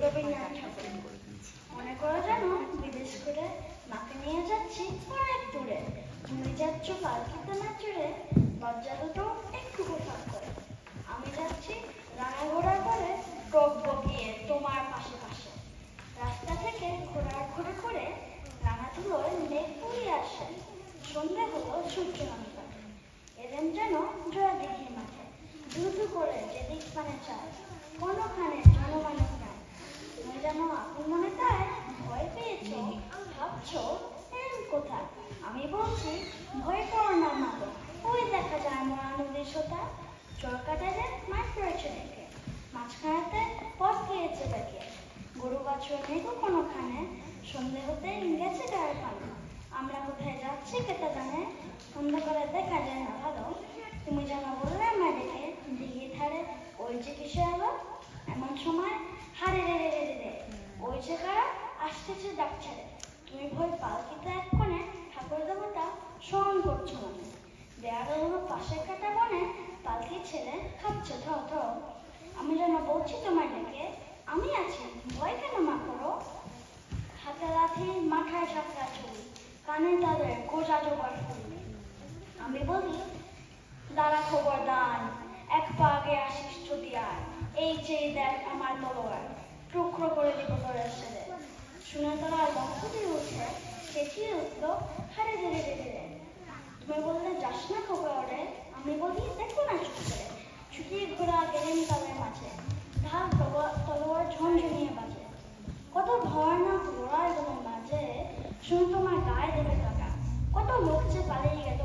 রবীন্দ্রনাথ ঠাকুর। মনে করো জানো বিদেশ করে মাকে নিয়ে যাচ্ছি অনেক দূরে, তুমি যাচ্ছ পালকিতে না চড়ে, লজ্জা দুটো একটু ফাঁক করে। আমি যাচ্ছি রাঙা ঘোড়া করে, টক বগিয়ে তোমার পাশে পাশে। রাস্তা থেকে ঘোড়ার ঘুরে করে রাঙা ধুলোয় মেঘ উড়িয়ে আসে। সন্ধ্যে হলো সূর্য নামতে, এলেন যেন জোড়া দিঘির মাঠে, দ্রুত করে যেদিক পানে চায়, কোনোখানে জনমানব নাই। তুমি যেন আপন মনে তাই ভয় পেয়েছ, ভাবছো এলেন কোথায়? আমি বলছি ভয় পাও না মাতো, ওই দেখা যায় মরা নদীর সোতা, চরকাটারে মাঠ পড়েছে দেখে, মাঝখানেতে পথ গিয়েছে দেখে, গরু বাছুর নেই কোনোখানে, সন্ধে হতে গেছে গায়ের পানি। আমরা কোথায় যাচ্ছি কেতা জানে, অন্ধকারে দেখা যায় না ভালো। তুমি যেন বললে আমায় দেখে দিঘির ধারে ওই যে কিসে আলো, এমন সময় হারে রে রে রে রে, ওই যে কারা আসতেছে ডাক ছেড়ে। তুমি ভয় পালকিতে এক কোণে ঠাকুর দেবতা স্মরণ করছো মনে, দেয়ালের হলো পাশের কাটা বনে পালকি ছেলে খাচ্ছে ধর ধর। আমি যেন বলছি তোমায় ডেকে, আমি আছি ভয় কেন মা করো। হাতে লাঠি মাথায় ঝাপড়া ছুরি, কানে তাদের গোজা জোগাড় করি। আমি বলি দাঁড়া খবরদার, এক পা আগে আসিস যদি আর, এই চেয়ে দেখ আমার তলোয়ার, টুকরো করে দিব তোর ছেলে। শুনে তোরা লক্ষ দিয়ে উঠে চেঁচিয়ে উঠলো হারে ধীরে ধীরে। তুমি বললে যাস না খবরে, আমি বলি দেখো না চুপ করে, ছুটিয়ে ঘোরা গেলেন তাদের মাঝে, ঢাল তলোয়ার ঝনঝনিয়ে বাজে। কত ভয়ানক লড়াই হলো মাঝে, শুনে তোমার গায়ে দেবে কাটা, কত লোক যে পালিয়ে গেল